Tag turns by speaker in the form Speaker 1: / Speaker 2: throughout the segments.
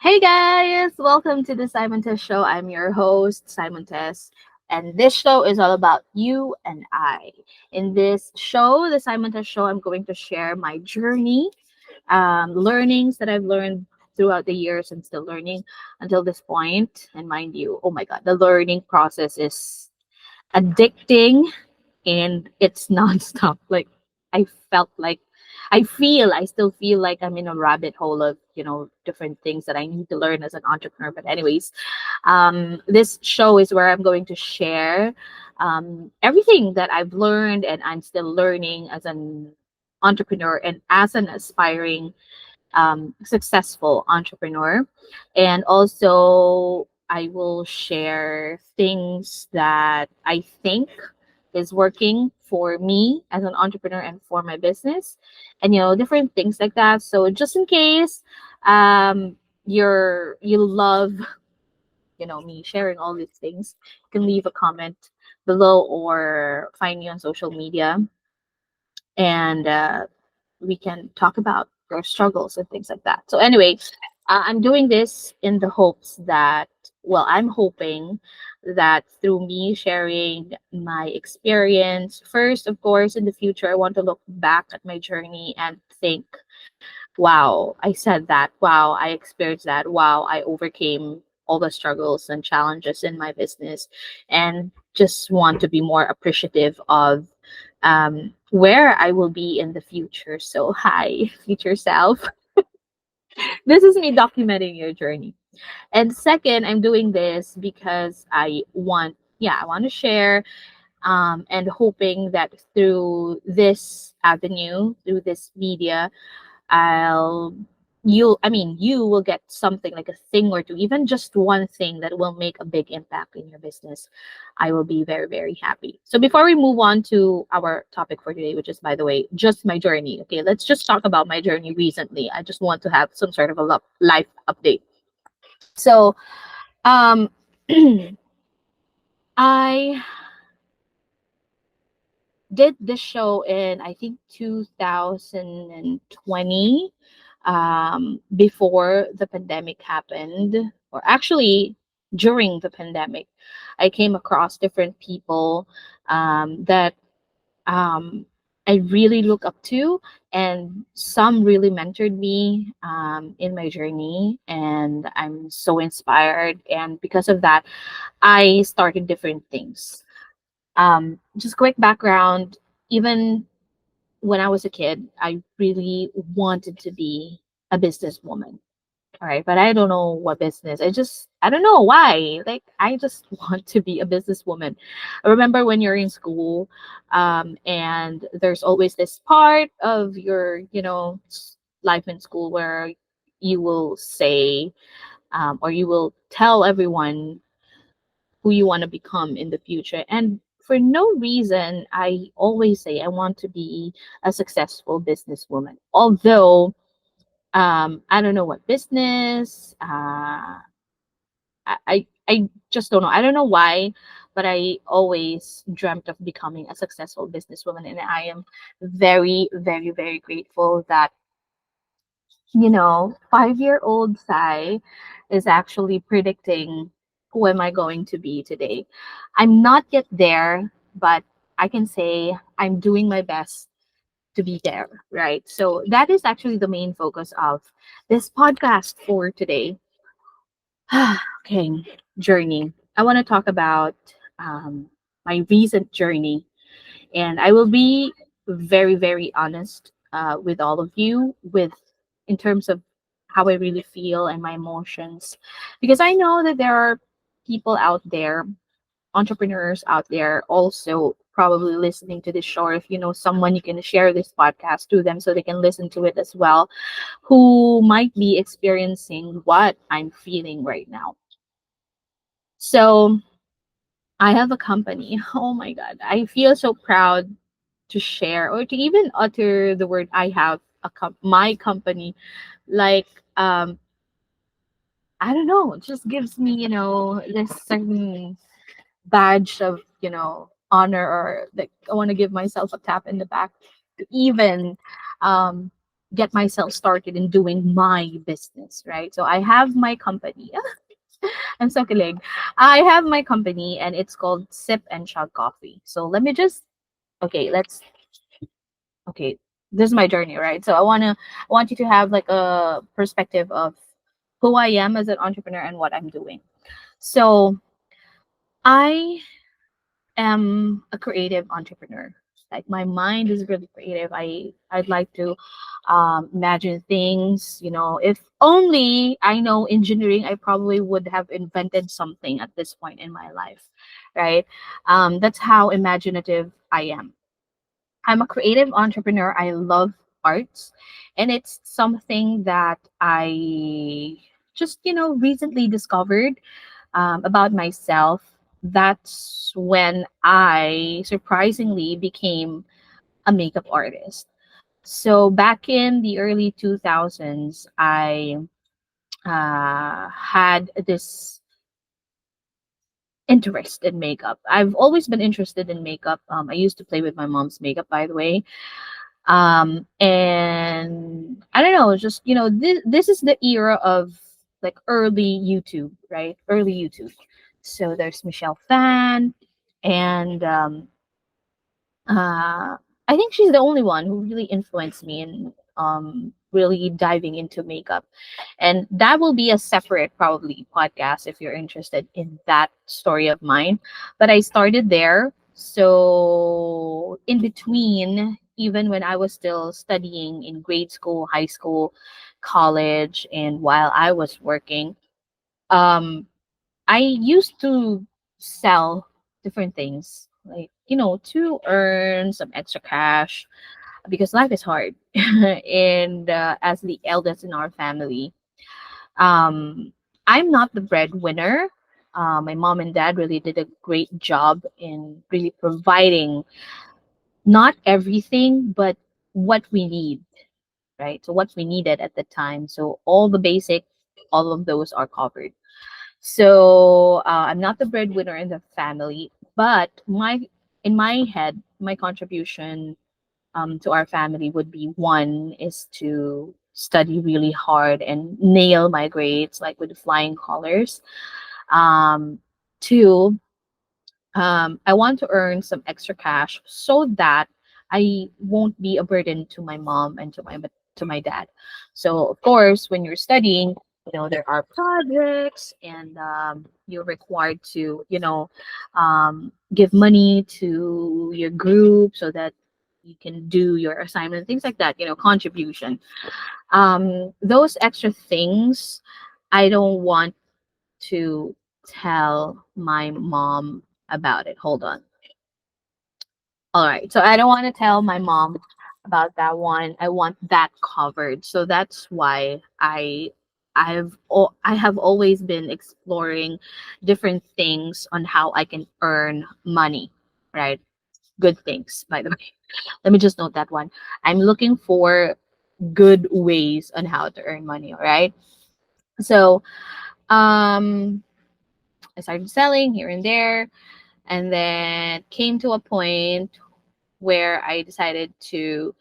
Speaker 1: Hey guys, welcome to the Sai Montes Show. I'm your host, Sai Montes, and this show is all about you and I. In this show, the Sai Montes Show, I'm going to share my journey, learnings that I've learned throughout the years and still learning until this point. And mind you, oh my God, the learning process is addicting and it's nonstop. Like I felt like I still feel like I'm in a rabbit hole of, different things that I need to learn as an entrepreneur. But anyways, this show is where I'm going to share everything that I've learned and I'm still learning as an entrepreneur and as an aspiring successful entrepreneur. And also, I will share things that I think is working for me as an entrepreneur and for my business, and different things like that. So just in case you love me sharing all these things, you can leave a comment below or find me on social media, and we can talk about your struggles and things like that. So anyway, I'm doing this in the hopes that, well, I'm hoping that through me sharing my experience, first, of course, in the future, I want to look back at my journey and think, wow, I said that. Wow, I experienced that. Wow, I overcame all the struggles and challenges in my business, and just want to be more appreciative of where I will be in the future. So, hi, future self. This is me documenting your journey. And second, I'm doing this because I want to share, and hoping that through this avenue, through this media, I'll you will get something like a thing or two, even just one thing that will make a big impact in your business. I will be very, very happy. So before we move on to our topic for today, which is, by the way, just my journey. Okay, let's just talk about my journey recently. I just want to have some sort of a life update. So, um, I did this show in, I think, 2020, before the pandemic happened, or actually during the pandemic. I came across different people that um, I really look up to, and some really mentored me in my journey, and I'm so inspired. And because of that, I started different things. Just quick background, even when I was a kid, I really wanted to be a businesswoman. All right, but I don't know what business. I don't know why. Like, I just want to be a businesswoman. I remember when you're in school, and there's always this part of your, life in school where you will say, or you will tell everyone who you want to become in the future. And for no reason, I always say I want to be a successful businesswoman. Although I don't know what business. I just don't know. I don't know why, but I always dreamt of becoming a successful businesswoman, and I am very, very, very grateful that 5-year-old Sai is actually predicting who am I going to be today. I'm not yet there, but I can say I'm doing my best to be there, right? So that is actually the main focus of this podcast for today. Okay, journey. I want to talk about my recent journey, and I will be very, very honest with all of you, with in terms of how I really feel and my emotions, because I know that there are people out there, entrepreneurs out there, also probably listening to this show. Or if you know someone, you can share this podcast to them so they can listen to it as well, who might be experiencing what I'm feeling right now. So I have a company. Oh my God. I feel so proud to share or to even utter the word I have my company. Like, I don't know, it just gives me, this certain badge of, honor, or like I want to give myself a tap in the back to even get myself started in doing my business, right? So I have my company. I'm so kilig. I have my company and it's called Sip and Chug Coffee. So let me just okay, let's okay. This is my journey, right? So I want you to have like a perspective of who I am as an entrepreneur and what I'm doing. So I am a creative entrepreneur. Like my mind is really creative. I'd like to imagine things. You know, if only I know engineering, I probably would have invented something at this point in my life, right? That's how imaginative I am. I'm a creative entrepreneur. I love arts, and it's something that I just recently discovered about myself. That's when I surprisingly became a makeup artist. So back in the early 2000s, I had this interest in makeup. I've always been interested in makeup. I used to play with my mom's makeup, by the way. And I don't know, just this is the era of like early YouTube, right? Early YouTube. So there's Michelle Fan, and uh I think she's the only one who really influenced me in really diving into makeup. And that will be a separate probably podcast if you're interested in that story of mine. But I started there. So in between, even when I was still studying in grade school, high school, college, and while I was working, um I used to sell different things, like, to earn some extra cash because life is hard. And as the eldest in our family, um, I'm not the breadwinner. My mom and dad really did a great job in really providing not everything, but what we need, right? So, what we needed at the time. So, all the basic, all of those are covered. So I'm not the breadwinner in the family, but in my head, my contribution to our family would be, one is to study really hard and nail my grades like with flying colors. Um, Two, I want to earn some extra cash so that I won't be a burden to my mom and to my dad. So of course, when you're studying, there are projects, and you're required to give money to your group so that you can do your assignment, things like that. Contribution. Those extra things, I don't want to tell my mom about it. Hold on. All right. So I don't want to tell my mom about that one. I want that covered. So that's why I have always been exploring different things on how I can earn money, right? Good things, by the way. Let me just note that one. I'm looking for good ways on how to earn money, all right? So, um I started selling here and there, and then came to a point where I decided to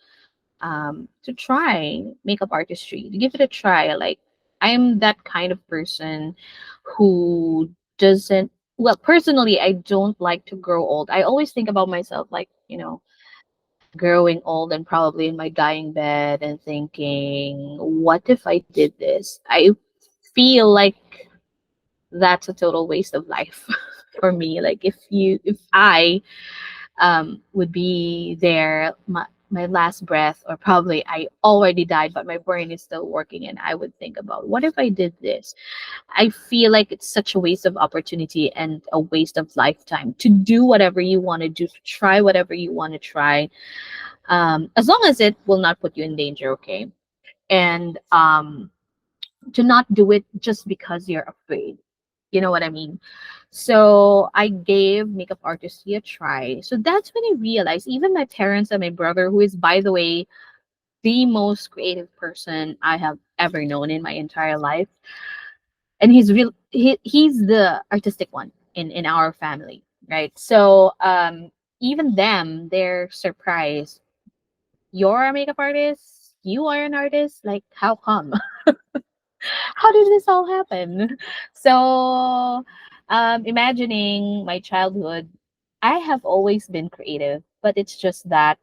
Speaker 1: try makeup artistry, to give it a try. Like, I'm that kind of person who doesn't well, personally, I don't like to grow old. I always think about myself like, growing old and probably in my dying bed and thinking, what if I did this? I feel like that's a total waste of life for me. Like, if I would be there, my last breath, or probably I already died but my brain is still working, and I would think about, what if I did this? I feel like it's such a waste of opportunity and a waste of lifetime to do whatever you want to do, to try whatever you want to try, as long as it will not put you in danger, okay? And to not do it just because you're afraid. You know what I mean? So I gave makeup artistry a try. So that's when I realized, even my parents and my brother, who is, by the way, the most creative person I have ever known in my entire life, and he's the artistic one in our family, right? So even them, they're surprised. You're a makeup artist? you are an artist? Like, how come? How did this all happen? So, imagining my childhood, I have always been creative, but it's just that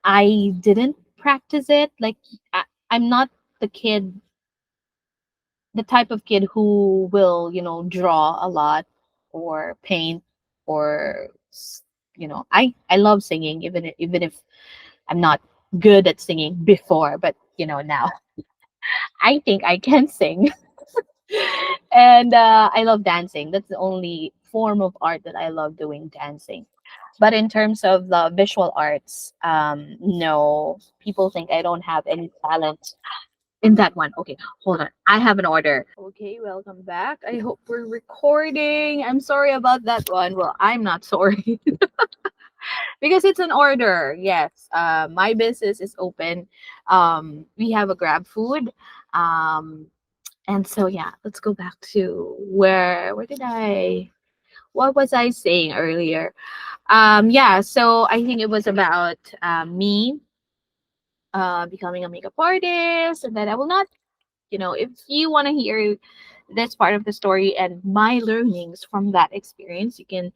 Speaker 1: I didn't practice it. Like, I'm not the kid, the type of kid who will, draw a lot or paint or, I love singing, even if I'm not good at singing before, but now I think I can sing. And I love dancing. That's the only form of art that I love doing, dancing. But in terms of the visual arts, no, people think I don't have any talent in that one. Okay, hold on. I have an order. Okay, welcome back. I hope we're recording. I'm sorry about that one. Well, I'm not sorry because it's an order. Yes, my business is open. We have a Grab food. Um, and so yeah, let's go back to where did I what was I saying earlier? Yeah, so I think it was about me becoming a makeup artist, and then I will not, if you want to hear this part of the story and my learnings from that experience, you can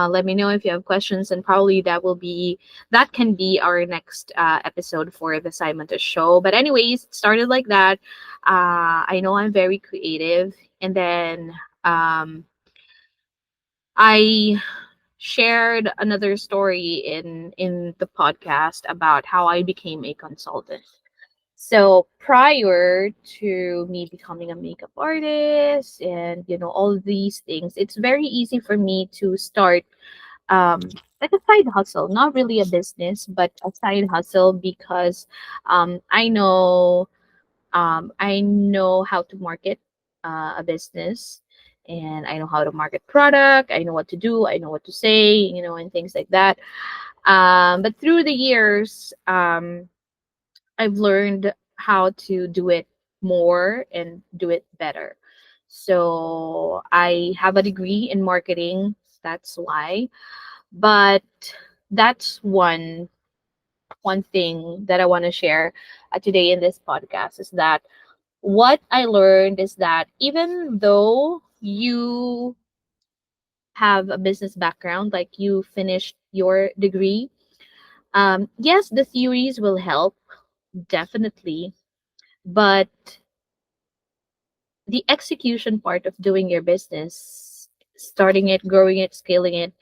Speaker 1: let me know if you have questions, and probably that can be our next episode for the Sai Montes Show. But anyways, it started like that. I know I'm very creative, and then I shared another story in the podcast about how I became a consultant. So prior to me becoming a makeup artist and all of these things, it's very easy for me to start um like a side hustle, not really a business, but a side hustle, because I know how to market a business, and I know how to market product. I know what to do. I know what to say, and things like that. But through the years, I've learned how to do it more and do it better. So I have a degree in marketing. That's why. But that's one thing that I want to share today in this podcast, is that what I learned is that even though you have a business background, like you finished your degree, yes, the theories will help, definitely, but the execution part of doing your business, starting it, growing it, scaling it,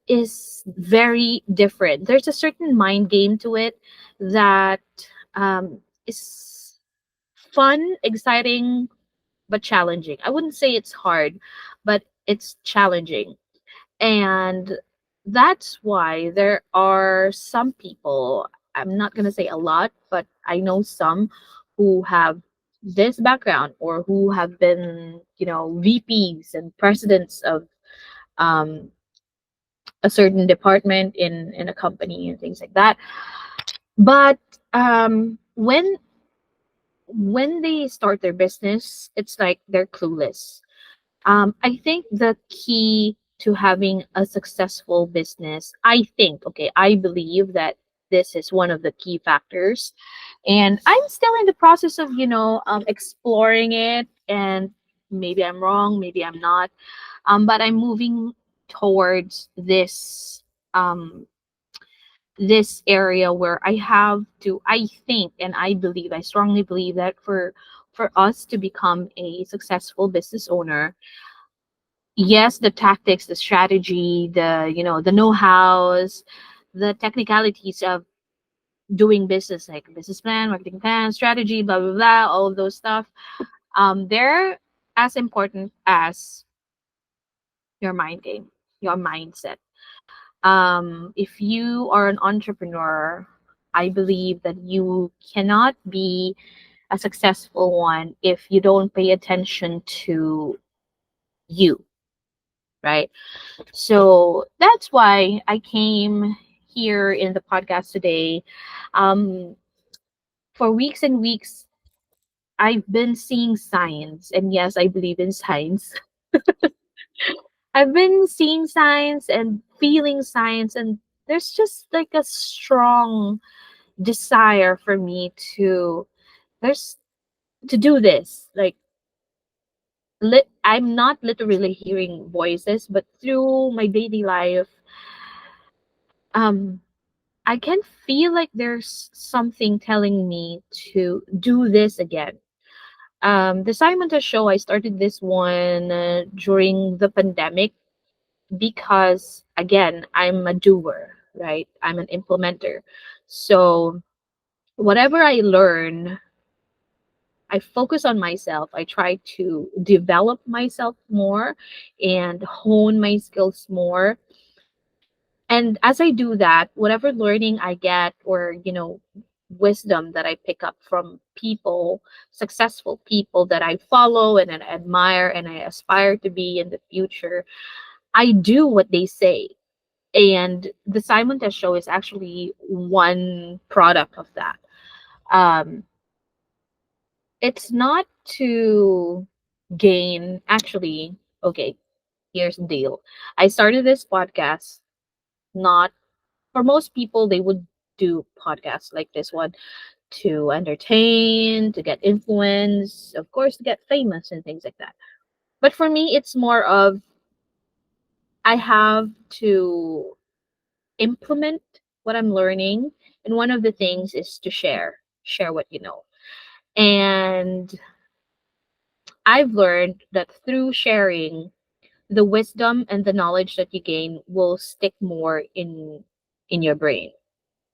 Speaker 1: is very different. There's a certain mind game to it that is fun, exciting, but challenging. I wouldn't say it's hard, but it's challenging. And that's why there are some people, I'm not going to say a lot, but I know some who have this background, or who have been, VPs and presidents of um, a certain department in a company and things like that. But when they start their business, it's like they're clueless. I think the key to having a successful business, I believe that this is one of the key factors. And I'm still in the process of, exploring it. And maybe I'm wrong, maybe I'm not. But I'm moving towards this area where I think, and I strongly believe that for us to become a successful business owner, yes, the tactics, the strategy, the know-hows, the technicalities of doing business, like business plan, marketing plan, strategy, blah blah blah, all of those stuff, they're as important as your mind game, your mindset. If you are an entrepreneur, I believe that you cannot be a successful one if you don't pay attention to you, right? So that's why I came here in the podcast today. Um, for weeks and weeks, I've been seeing signs, and yes, I believe in signs. I've been seeing signs and feeling signs, and there's just like a strong desire for me to there's to do this. Like I'm not literally hearing voices, but through my daily life, um, I can feel like there's something telling me to do this again. The Sai Montes Show, I started this one during the pandemic because, again, I'm a doer, right? I'm an implementer. So whatever I learn, I focus on myself. I try to develop myself more and hone my skills more. And as I do that, whatever learning I get, or wisdom that I pick up from people, successful people that I follow and I admire and I aspire to be in the future, I do what they say. And the Simon Test Show is actually one product of that. um it's not to gain, actually. Okay, here's the deal. I started this podcast, not for most people, they would do podcasts like this one to entertain, to get influence, of course, to get famous and things like that. But for me, it's more of I have to implement what I'm learning. And one of the things is to share what you know. And I've learned that through sharing, the wisdom and the knowledge that you gain will stick more in your brain,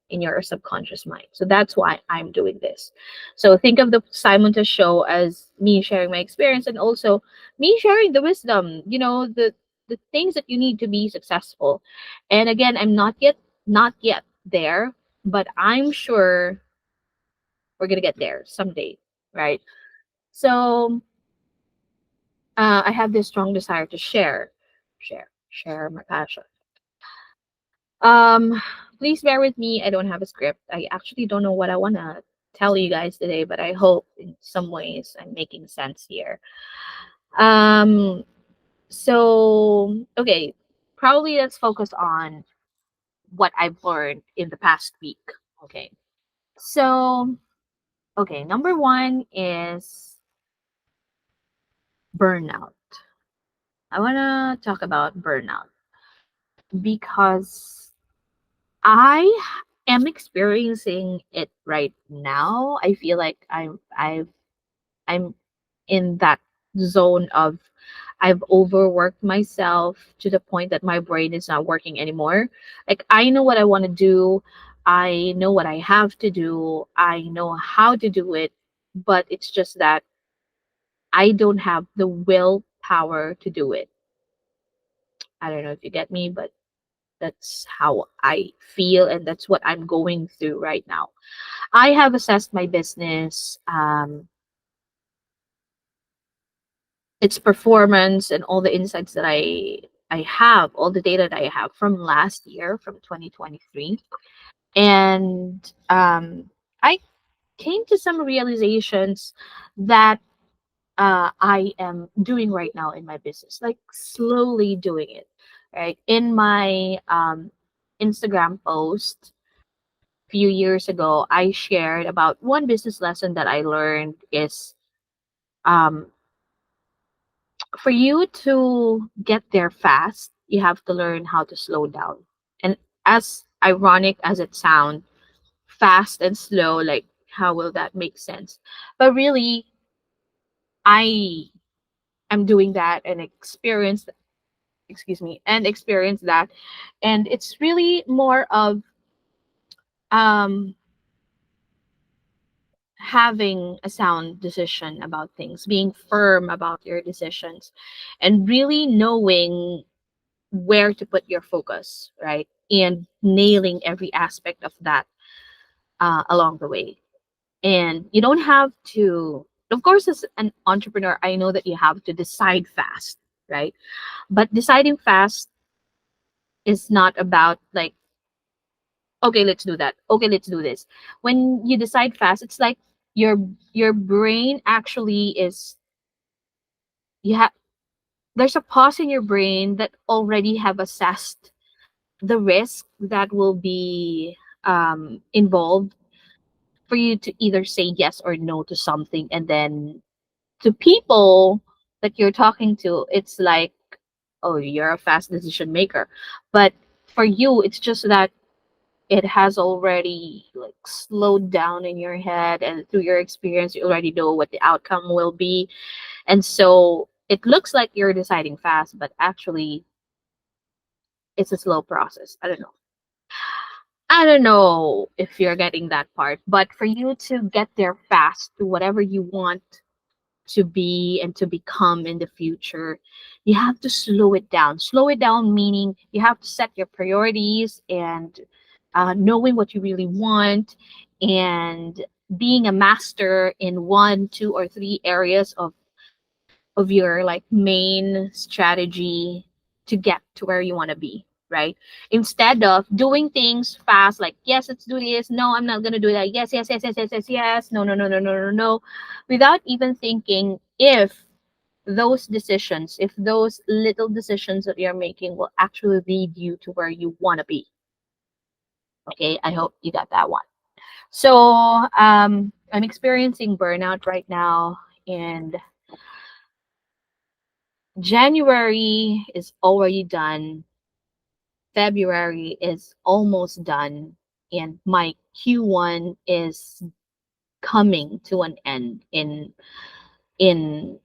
Speaker 1: in your subconscious mind. So that's why I'm doing this. So think of the Simon Test Show as me sharing my experience, and also me sharing the wisdom, the things that you need to be successful. And again, I'm not yet there, but I'm sure we're gonna get there someday, right? So I have this strong desire to share my passion. Um, Please bear with me. I don't have a script. I actually don't know what I want to tell you guys today, but I hope in some ways I'm making sense here. Um, okay, probably let's focus on what I've learned in the past week. Okay. So, okay, number one is burnout. I want to talk about burnout because I am experiencing it right now. I feel like I'm in that zone of I've overworked myself to the point that my brain is not working anymore. Like I know what I want to do. I know what I have to do. I know how to do it, but it's just that I don't have the willpower to do it. I don't know if you get me, but that's how I feel, and that's what I'm going through right now. I have assessed my business, its performance, and all the insights that I have, all the data that I have from last year, from 2023, and I came to some realizations that I am doing right now in my business, like slowly doing it. Right in my Instagram post few years ago, I shared about one business lesson that I learned is um, for you to get there fast, you have to learn how to slow down. And as ironic as it sounds, fast and slow, like how will that make sense? But really, I am doing that and experience that. And it's really more of um having a sound decision about things, being firm about your decisions, and really knowing where to put your focus, right? And nailing every aspect of that along the way. And you don't have to, of course, as an entrepreneur, I know that you have to decide fast, right? But deciding fast is not about like, okay, let's do that. Okay, let's do this. When you decide fast, it's like your your brain actually is you have there's a pause in your brain that already have assessed the risk that will be involved for you to either say yes or no to something, and then to people that you're talking to, it's like, oh, you're a fast decision maker. But for you, it's just that it has already like slowed down in your head, and through your experience you already know what the outcome will be. And so it looks like you're deciding fast, but actually it's a slow process. I don't know if you're getting that part, but for you to get there fast to whatever you want to be and to become in the future, you have to slow it down. Slow it down meaning you have to set your priorities, and knowing what you really want, and being a master in one, two, or three areas of your like main strategy to get to where you want to be, right? Instead of doing things fast, like, yes, let's do this, no, I'm not going to do that, yes, yes, yes, yes, yes, yes, yes, no, no, no, no, no, no, no, without even thinking if those decisions, if those little decisions that you're making will actually lead you to where you want to be. Okay, I hope you got that one. So I'm experiencing burnout right now, and January is already done. February is almost done, and my Q1 is coming to an end in in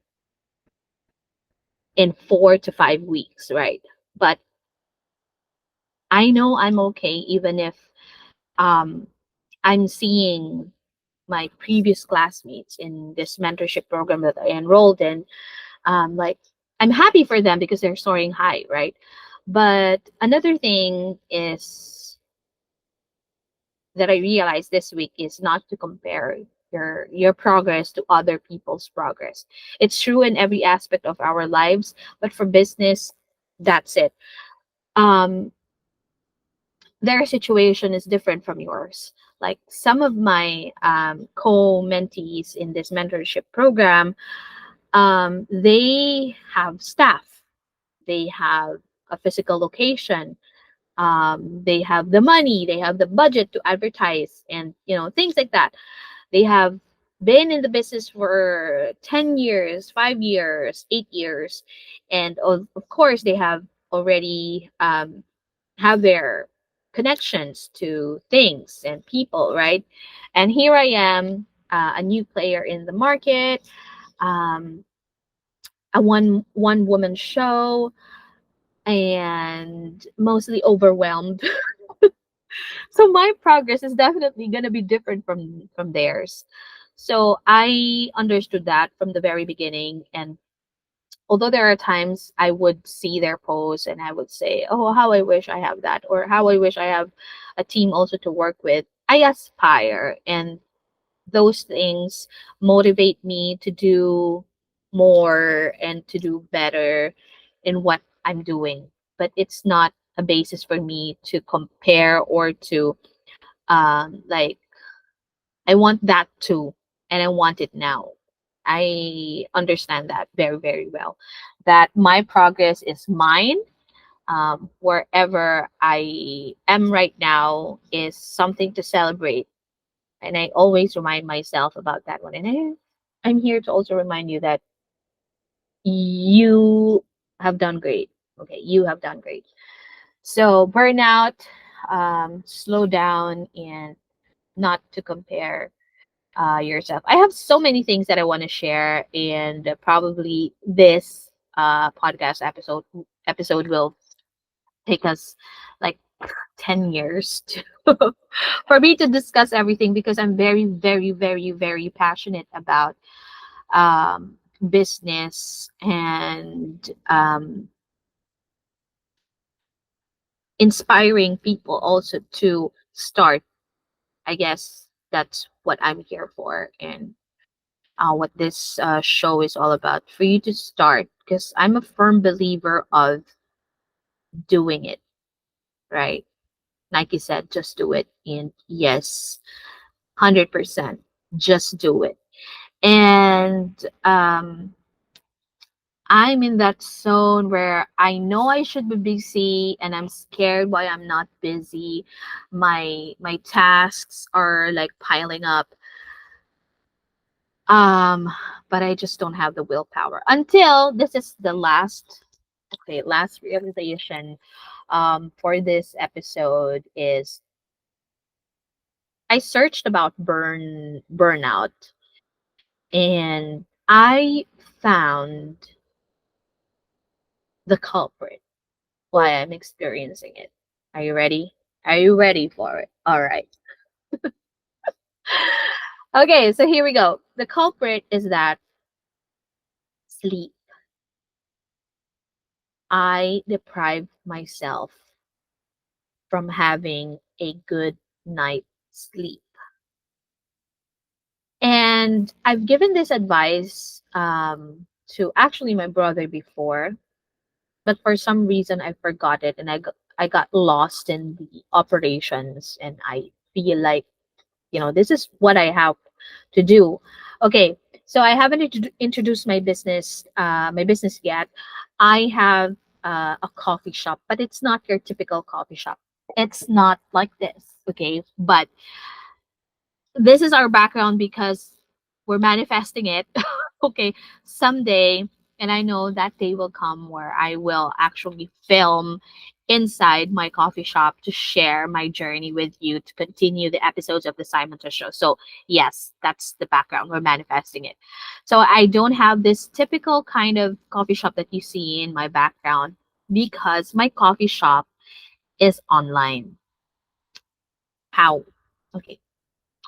Speaker 1: 4 to 5 weeks, right? But I know I'm okay, even if um I'm seeing my previous classmates in this mentorship program that I enrolled in, like, I'm happy for them because they're soaring high, right? But another thing is that I realized this week is not to compare your progress to other people's progress. It's true in every aspect of our lives, but for business, that's it. Um, their situation is different from yours. Like some of my co-mentees in this mentorship program, they have staff, they have a physical location, they have the money, they have the budget to advertise, and things like that. They have been in the business for 10 years, 5 years, 8 years, and of course they have already have their connections to things and people, right? And here I am, a new player in the market, um, a one woman show, and mostly overwhelmed. So my progress is definitely going to be different from theirs. So I understood that from the very beginning, and although there are times I would see their posts and I would say, oh, how I wish I have that, or how I wish I have a team also to work with, I aspire, and those things motivate me to do more and to do better in what I'm doing. But it's not a basis for me to compare or to like, I want that too, and I want it now. I understand that very, very well. That my progress is mine. Wherever I am right now is something to celebrate, and I always remind myself about that one. And I'm here to also remind you that you have done great. Okay, you have done great. So burnout, slow down, and not to compare yourself. I have so many things that I want to share, and probably this podcast episode will take us like 10 years to for me to discuss everything, because I'm very, very, very, very passionate about business, and inspiring people also to start. I guess that's what I'm here for, and what this show is all about, for you to start, because I'm a firm believer of doing it, right? Nike said, just do it. And yes, 100%, just do it. And I'm in that zone where I know I should be busy and I'm scared why I'm not busy. My tasks are like piling up. Um, but I just don't have the willpower. Until this is the last, okay, last realization for this episode is I searched about burnout, and I found the culprit why I'm experiencing it. Are you ready? Are you ready for it? All right. Okay, so here we go. The culprit is that sleep. I deprived myself from having a good night's sleep. And I've given this advice to actually my brother before, but for some reason I forgot it, and I got lost in the operations, and I feel like, this is what I have to do. Okay, so I haven't introduced my business yet. I have a coffee shop, but it's not your typical coffee shop. It's not like this, okay? But this is our background because we're manifesting it. Okay, someday, and I know that day will come where I will actually film inside my coffee shop to share my journey with you, to continue the episodes of the Sai Montes Show. So yes, that's the background. We're manifesting it. So I don't have this typical kind of coffee shop that you see in my background because my coffee shop is online. How? Okay,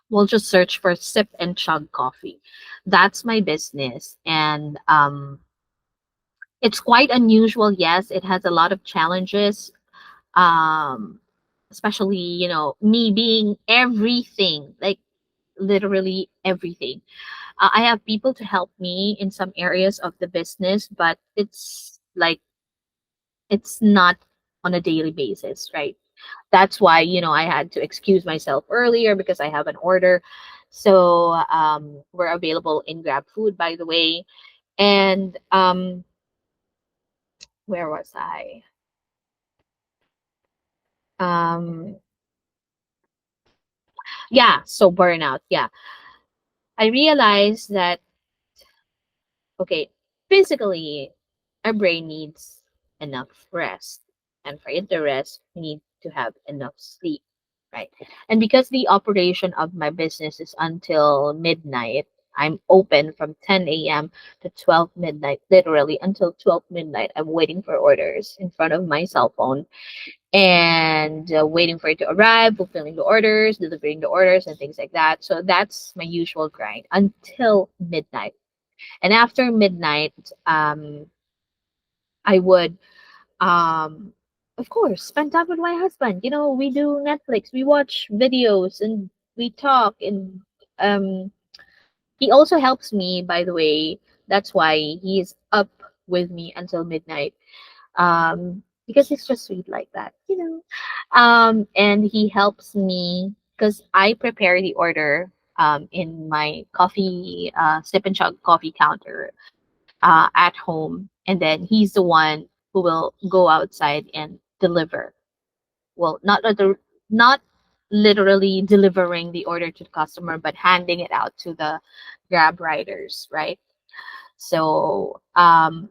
Speaker 1: we'll just search for Sip and Chug Coffee. That's my business. And it's quite unusual. Yes, it has a lot of challenges. Um, especially, me being everything, like literally everything. I have people to help me in some areas of the business, but it's like, it's not on a daily basis, right? That's why, I had to excuse myself earlier because I have an order. So we're available in Grab Food, by the way. And where was I? Um, yeah, so burnout. Yeah, I realized that, okay, physically, our brain needs enough rest. And for it to rest, we need to have enough sleep, right? And because the operation of my business is until midnight, I'm open from 10 a.m. to 12 midnight, literally until 12 midnight. I'm waiting for orders in front of my cell phone and waiting for it to arrive, fulfilling the orders, delivering the orders, and things like that. So that's my usual grind until midnight. And after midnight, I would, um, of course, spend time with my husband. We do Netflix, we watch videos, and we talk. And um, he also helps me, by the way. That's why he's up with me until midnight. Because he's just sweet like that. And he helps me because I prepare the order in my coffee, sip and chug coffee counter at home, and then he's the one who will go outside and deliver. Well, not literally delivering the order to the customer, but handing it out to the Grab riders, right? So, and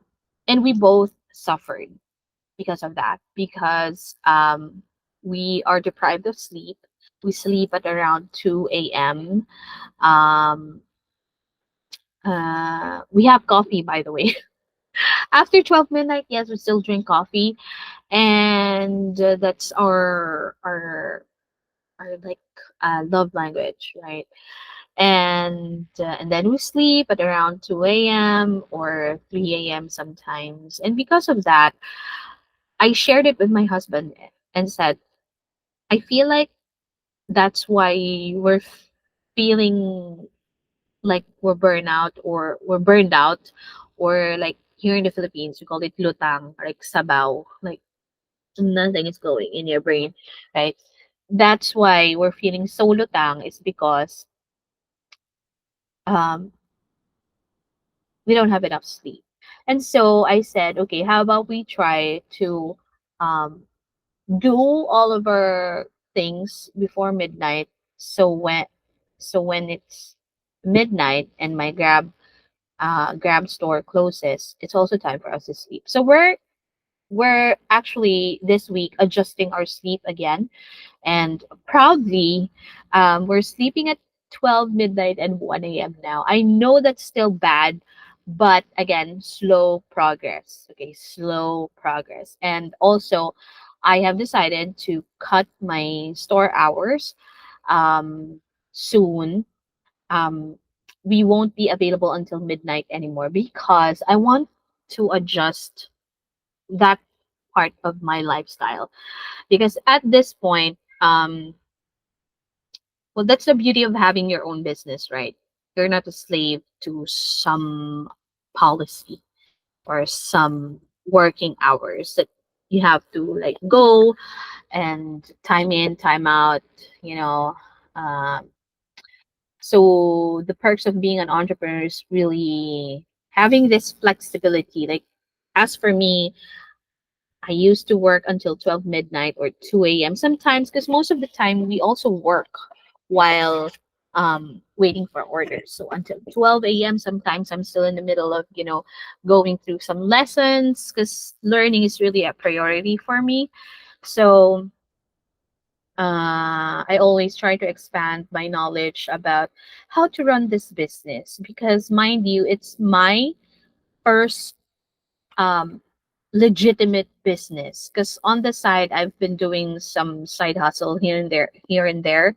Speaker 1: we both suffered because of that, because we are deprived of sleep. We sleep at around 2 a.m. Um, we have coffee, by the way. After 12 midnight, yes, we still drink coffee, and that's our like love language, right? And then we sleep at around 2 a.m. or 3 a.m. sometimes. And because of that, I shared it with my husband and said, I feel like that's why we're feeling like we're burnout, or we're burned out, or like here in the Philippines we call it lutang, like sabaw, like nothing is going in your brain, right? That's why we're feeling so lutang, is because um we don't have enough sleep. And so I said, okay, how about we try to um, do all of our things before midnight. So when it's midnight and my grab store closes, it's also time for us to sleep. So we're actually this week adjusting our sleep again, and proudly, we're sleeping at 12 midnight and 1 a.m. now. I know that's still bad, but again, slow progress. Okay, slow progress. And also, I have decided to cut my store hours um, soon. Um, we won't be available until midnight anymore because I want to adjust that part of my lifestyle. Because at this point, well, that's the beauty of having your own business, right? You're not a slave to some policy or some working hours that you have to like go and time in, time out, you know. Um, so the perks of being an entrepreneur is really having this flexibility. Like, as for me, I used to work until 12 midnight or 2 a.m. sometimes because most of the time we also work while waiting for orders. So until 12 a.m. sometimes I'm still in the middle of, going through some lessons because learning is really a priority for me. So I always try to expand my knowledge about how to run this business because, mind you, it's my first um, legitimate business. Because on the side, I've been doing some side hustle here and there,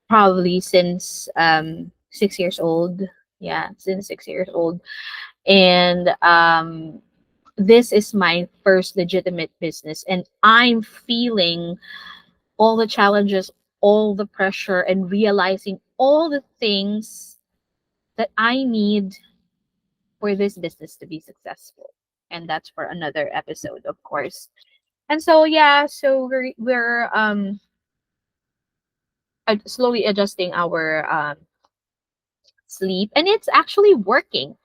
Speaker 1: probably since 6 years old. Yeah, since 6 years old, and this is my first legitimate business, and I'm feeling all the challenges, all the pressure, and realizing all the things that I need for this business to be successful. And that's for another episode, of course. And so yeah, so we're slowly adjusting our sleep, and it's actually working.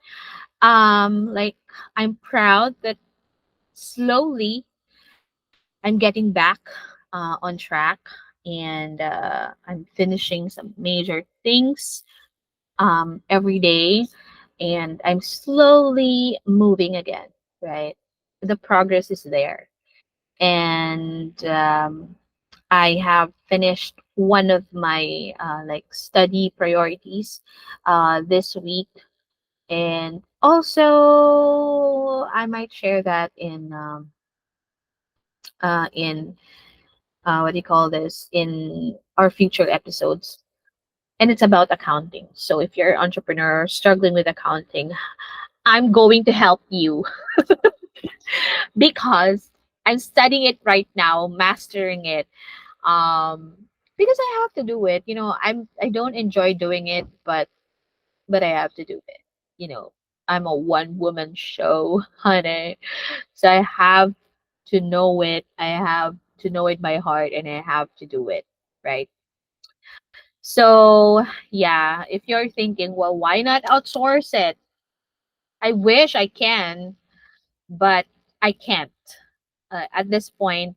Speaker 1: Like, I'm proud that slowly I'm getting back on track, and I'm finishing some major things every day, and I'm slowly moving again. Right, the progress is there, and I have finished one of my like study priorities this week, and also I might share that in what do you call this, in our future episodes. And it's about accounting. So if you're an entrepreneur struggling with accounting, I'm going to help you because I'm studying it right now, mastering it. Um, because I have to do it. I don't enjoy doing it, but I have to do it. You know, I'm a one woman show, honey. So I have to know it. I have to know it by heart, and I have to do it, right? So, yeah, if you're thinking, well, why not outsource it? I wish I can, but I can't. At this point,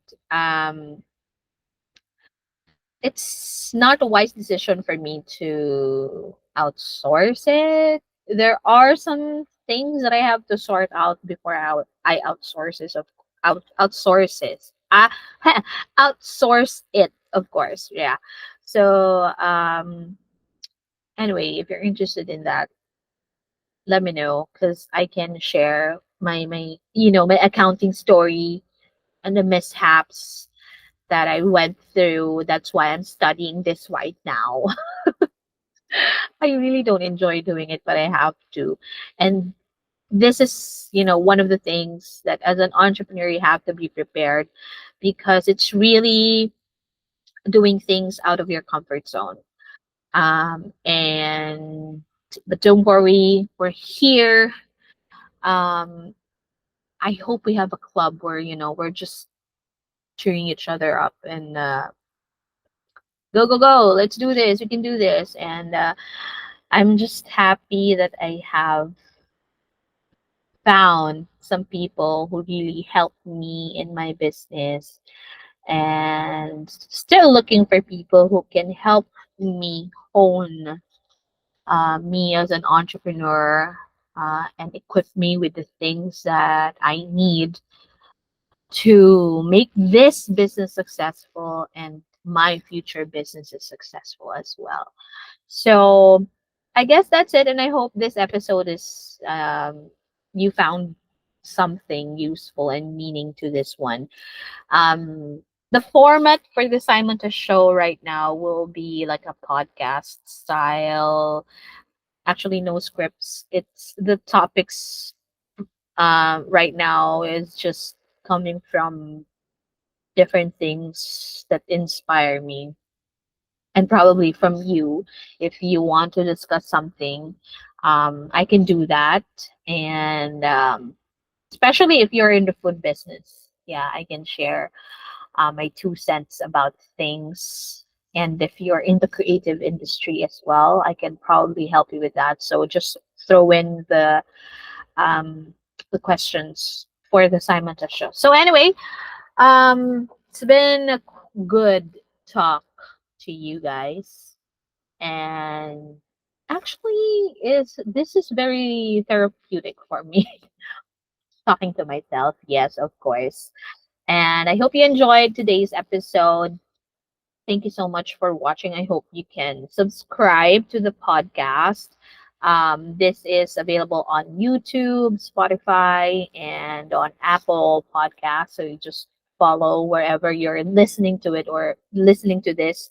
Speaker 1: it's not a wise decision for me to outsource it. There are some things that I have to sort out before I outsource it. Outsource it, of course. Yeah. So anyway, if you're interested in that, let me know because I can share my accounting story and the mishaps that I went through. That's why I'm studying this right now. I really don't enjoy doing it, but I have to. And this is, one of the things that as an entrepreneur you have to be prepared, because it's really doing things out of your comfort zone. And but don't worry, we're here. Um, I hope we have a club where, we're just cheering each other up and go, go, go, let's do this, we can do this. And I'm just happy that I have found some people who really helped me in my business, and still looking for people who can help me hone me as an entrepreneur, and equip me with the things that I need to make this business successful and my future businesses successful as well. So I guess that's it. And I hope this episode is, you found something useful and meaning to this one. The format for the Sai Montes Show right now will be like a podcast style. Actually, no scripts. It's the topics right now is just coming from different things that inspire me, and probably from you. If you want to discuss something, I can do that. And especially if you're in the food business, yeah, I can share my 2 cents about things. And if you're in the creative industry as well, I can probably help you with that. So just throw in um, the questions for the Simon Test Show. So anyway, it's been a good talk to you guys, and actually, is this is very therapeutic for me talking to myself. Yes, of course. And I hope you enjoyed today's episode. Thank you so much for watching. I hope you can subscribe to the podcast. This is available on YouTube, Spotify, and on Apple Podcasts. So you just follow wherever you're listening to it, or listening to this,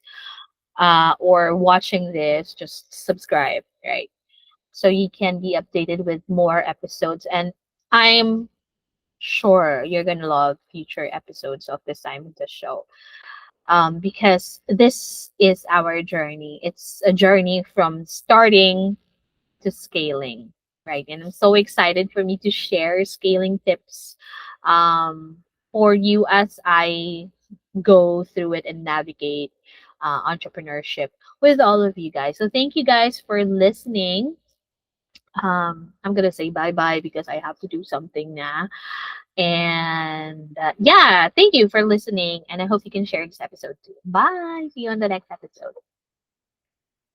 Speaker 1: or watching this, just subscribe, right? So you can be updated with more episodes. And I'm sure you're going to love future episodes of the Simon the Show, because this is our journey. It's a journey from starting to scaling, right? And I'm so excited for me to share scaling tips um, for you as I go through it and navigate entrepreneurship with all of you guys. So thank you guys for listening. I'm gonna say bye bye because I have to do something now. And yeah, thank you for listening. And I hope you can share this episode too. Bye. See you on the next episode.